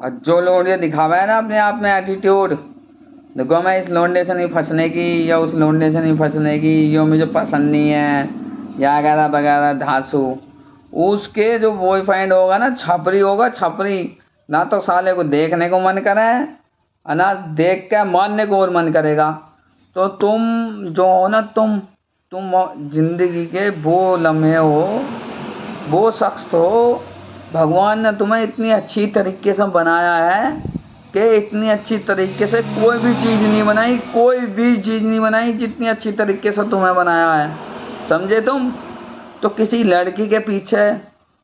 और जो लौंडिया दिखावा है ना अपने आप में एटीट्यूड, देखो मैं इस लौंडे से नहीं फंसने की या उस लौंडे से नहीं फंसने की, यो मुझे पसंद नहीं है या वगैरह वगैरह धांसू, उसके जो बॉयफ्रेंड होगा ना छपरी होगा छपरी, ना तो साले को देखने को मन करे और ना देख के मारने को और मन करेगा। तो तुम जो हो ना, तुम जिंदगी के वो लम्हे हो, वो शख्स हो, भगवान ने तुम्हें इतनी अच्छी तरीके से बनाया है कि इतनी अच्छी तरीके से कोई भी चीज़ नहीं बनाई, कोई भी चीज़ नहीं बनाई जितनी अच्छी तरीके से तुम्हें बनाया है, समझे तुम। तो किसी लड़की के पीछे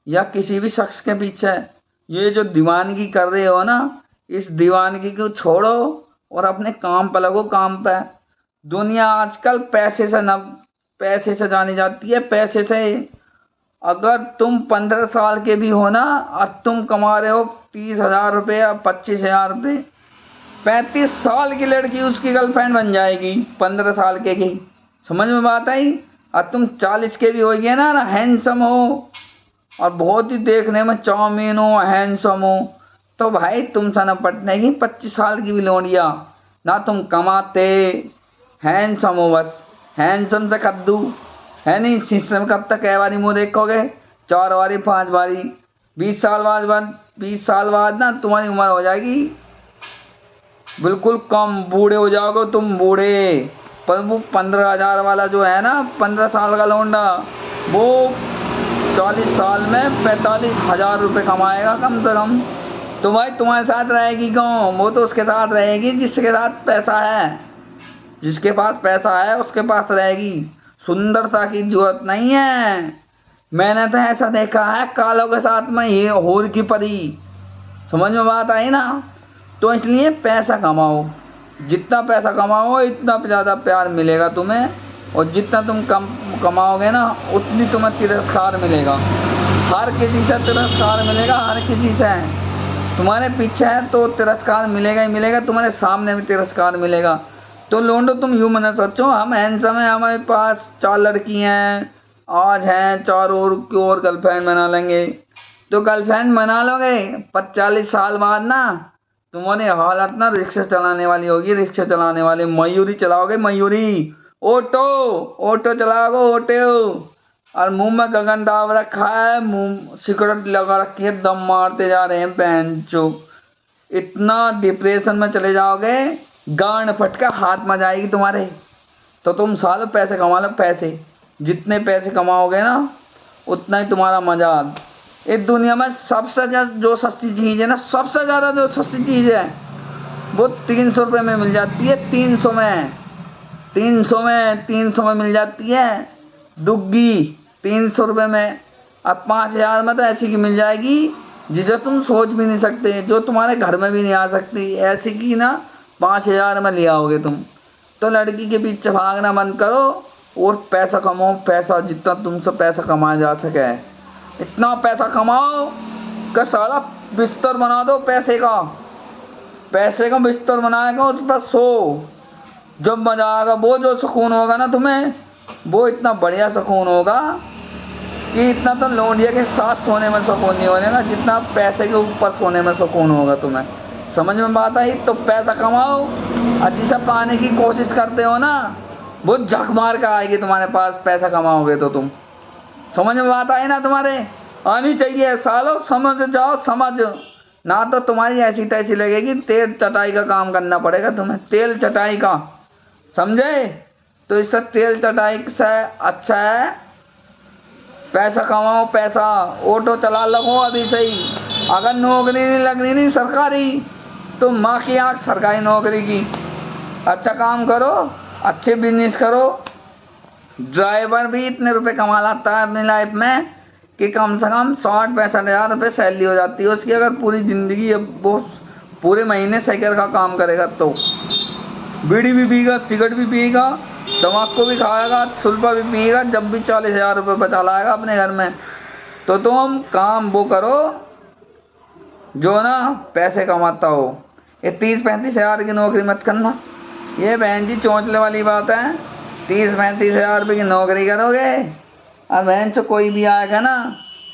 या किसी भी शख्स के पीछे ये जो दीवानगी कर रहे हो ना, इस दीवानगी को छोड़ो और अपने काम पे लगो, काम पे। दुनिया आजकल पैसे से जानी जाती है, पैसे से। अगर तुम 15 साल के भी हो ना और तुम कमा रहे हो 30,000 रुपये या 25,000 रुपये, 35 साल की लड़की उसकी गर्लफ्रेंड बन जाएगी 15 साल के की, समझ में बात आई। और तुम 40 के भी हो गए ना हैंडसम हो और बहुत ही देखने में चाउमीन हो, हैंडसम हो, तो भाई तुमसे न पटने की 25 साल की भी लौंडिया। ना तुम कमाते, हैंडसम हो, बस हैंडसम से कद्दू है नहीं। शीशे में कब तक कै बारी मुँह देखोगे, 4 बारी 5 बारी। 20 साल बाद ना तुम्हारी उम्र हो जाएगी बिल्कुल कम, बूढ़े हो जाओगे तुम, बूढ़े। पर वो 15,000 वाला जो है ना, 15 साल का लौंडा, वो 40 साल में 45,000 रुपये कमाएगा कम से कम। तो भाई तुम्हारे साथ रहेगी क्यों, वो तो उसके साथ रहेगी जिसके साथ पैसा है, जिसके पास पैसा है उसके पास रहेगी। सुंदरता की जरूरत नहीं है। मैंने तो ऐसा देखा है कालों के साथ में ये हूर की परी, समझ में बात आई ना। तो इसलिए पैसा कमाओ, जितना पैसा कमाओ इतना ज़्यादा प्यार मिलेगा तुम्हें, और जितना तुम कम कमाओगे ना उतनी तुम्हें तिरस्कार मिलेगा। हर किसी से तिरस्कार मिलेगा, हर किसी से। तुम्हारे पीछे है तो तिरस्कार मिलेगा ही मिलेगा, तुम्हारे सामने भी तिरस्कार मिलेगा। तो लोंडो तुम यूँ मत सोचो हम हैंडसम हैं, हमारे पास 4 लड़की हैं, आज हैं 4 और गर्लफ्रेंड बना लेंगे। तो गर्लफ्रेंड बना लोगे पर 40 साल बाद ना तुम्हारी हालत ना रिक्शा चलाने वाली होगी, रिक्शा चलाने वाले मयूरी चलाओगे, मयूरी। ऑटो ऑटो चलाओगे, ऑटो। और मुंह में गगन दाब रखा है, मुंह सिगरेट लगा रखी है, दम मारते जा रहे हैं बेंचो। इतना डिप्रेशन में चले जाओगे, गांड फटका हाथ में जाएगी तुम्हारे। तो तुम सालों पैसे कमा लो, पैसे जितने पैसे कमाओगे ना उतना ही तुम्हारा मजा। इस दुनिया में सबसे ज़्यादा जो सस्ती चीज़ है ना, सबसे ज़्यादा जो सस्ती चीज़ है वो 300 रुपये में मिल जाती है, 300 में, 300 में मिल जाती है दुग्गी, 300 रुपये में। अब 5,000 में तो ऐसी की मिल जाएगी जिसे तुम सोच भी नहीं सकते, जो तुम्हारे घर में भी नहीं आ सकती, ऐसी की ना 5,000 में ले आओगे तुम। तो लड़की के पीछे भागना बंद करो और पैसा कमाओ, पैसा जितना तुमसे पैसा कमाया जा सके इतना पैसा कमाओ कि सारा बिस्तर बना दो पैसे का, पैसे का बिस्तर बनाएगा, उस पर सो। जब मजा आएगा, वो जो सुकून होगा ना तुम्हें, वो इतना बढ़िया सुकून होगा कि इतना तो लौंडिया के साथ सोने में सुकून नहीं होगा जितना पैसे के ऊपर सोने में सुकून होगा तुम्हें। समझ में बात आई। तो पैसा कमाओ और जिसे पाने की कोशिश करते हो ना वो झक मार कर आएगी तुम्हारे पास, पैसा कमाओगे तो तुम। समझ में बात आई ना, तुम्हारे आनी चाहिए सालों, समझ जाओ, समझ ना तो तुम्हारी ऐसी तैसी लगेगी, तेल चटाई का काम करना पड़ेगा तुम्हें, तेल चटाई का, समझे। तो इससे तेल चटाई से अच्छा है पैसा कमाओ, पैसा। ऑटो चला लगो अभी से ही, अगर नौकरी नहीं लगनी नहीं सरकारी तो माँ की आँख सरकारी नौकरी की। अच्छा काम करो, अच्छे बिजनेस करो। ड्राइवर भी इतने रुपए कमा लाता है अपनी लाइफ में कि कम से कम 60-65 हज़ार रुपये सैलरी हो जाती है उसकी, अगर पूरी ज़िंदगी वो पूरे महीने साइकिल का काम करेगा तो। बीड़ी भी पिएगा, सिगरेट भी पिएगा, तम्बाकू भी खाएगा, सुल्फा भी पिएगा, जब भी 40,000 रुपये बचा लाएगा अपने घर में। तो तुम काम वो करो जो ना पैसे कमाता हो। ये 30-35 हज़ार की नौकरी मत करना, ये बहन जी चौंचले वाली बात है। 30-35 हज़ार रुपये की नौकरी करोगे और बहन से कोई भी आएगा ना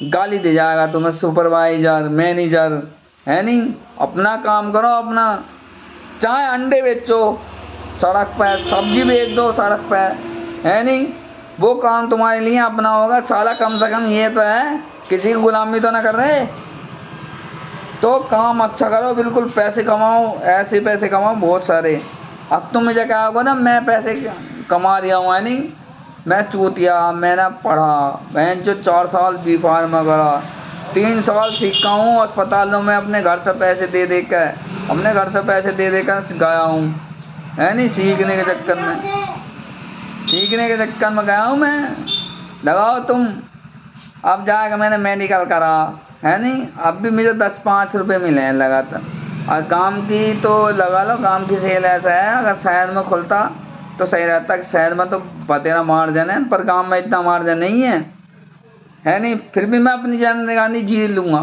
गाली दे जाएगा तुम्हें, सुपरवाइजर, मैनेजर, है नहीं। अपना काम करो अपना, चाहे अंडे बेचो सड़क पर, सब्जी बेच दो सड़क पर, है नहीं। वो काम तुम्हारे लिए अपना होगा साला। कम से कम ये तो है किसी की गुलामी तो ना कर रहे। तो काम अच्छा करो, बिल्कुल पैसे कमाओ, ऐसे पैसे कमाओ बहुत सारे। अब तुम मुझे क्या होगा ना, मैं पैसे कमा रहा हूँ, है नहीं। मैं चूतिया, मैंने पढ़ा, मैं जो 4 साल बी फार्मा करा, 3 साल सीखा हूँ अस्पतालों में, अपने घर से पैसे दे दे कर, अपने घर से पैसे दे दे कर गया हूँ, है नहीं। सीखने के चक्कर में, सीखने के चक्कर में गया हूँ मैं। लगाओ तुम। अब जाकर मैंने मेडिकल करा, है नहीं। अब भी मुझे 10-5 रुपए मिले हैं लगातार। और काम की तो लगा लो, काम की सेल ऐसा है, अगर शहर में खुलता तो सही रहता। कि शहर में तो बतेरा मार्जिन है, पर गाँव में इतना मार्जिन नहीं है नहीं। फिर भी मैं अपनी जिंदगानी जी लूँगा,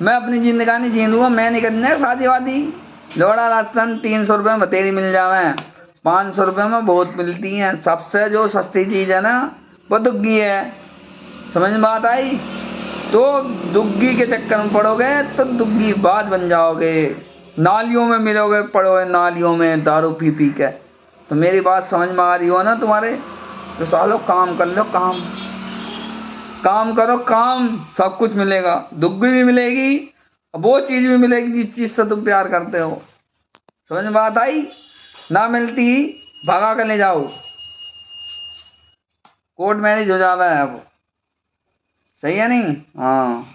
मैं अपनी जिंदगानी जी लूँगा। मैं नहीं करनी है शादी वादी। लोड़ा लहसन 300 रुपये में बतेरी मिल जावे, 500 रुपये में बहुत मिलती हैं। सबसे जो सस्ती चीज़ है ना वो दुग्गी है। समझ में बात आई। तो दुग्गी के चक्कर में पड़ोगे तो दुग्गी बाज बन जाओगे, नालियों में मिलोगे, पड़ोगे नालियों में दारू पी पी के। तो मेरी बात समझ में आ रही हो ना तुम्हारे। तो सालो काम कर लो, काम काम करो, काम सब कुछ मिलेगा। दुग्गी भी मिलेगी, वो चीज़ भी मिलेगी जिस चीज़ से तुम प्यार करते हो। समझ में बात आई। ना मिलती भगा कर ले जाओ, कोर्ट मैरिज हो जावा है अब। सही है नहीं। हाँ।